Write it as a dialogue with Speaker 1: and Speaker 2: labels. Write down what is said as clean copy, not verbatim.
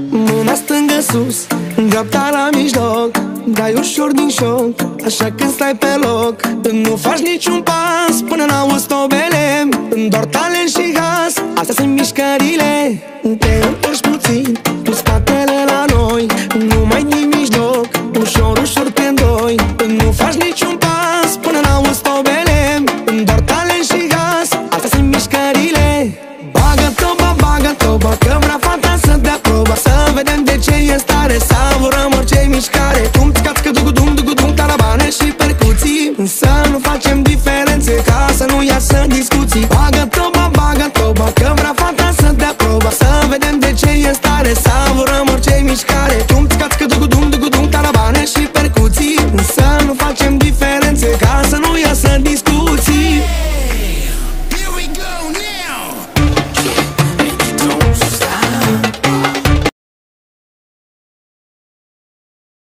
Speaker 1: Mâna stângă sus, dreapta la mijloc. Dai ușor din șoc, așa când stai pe loc. Nu faci niciun pas până n-auzi tobele. Doar talent și gaz, astea sunt mișcările. Te întorci puțin, cu spatele la noi. Nu mai din mijloc, ușor, ușor pe doi. Nu faci niciun pas până n-auzi tobele. Doar talent și gaz, astea sunt mișcările. Bagă toba, că vrea fata să dea proba. Să vedem de ce e stare, savurăm orice mișcare. Tum, țcațcă, dugu-dum, tarabane și percuții. Să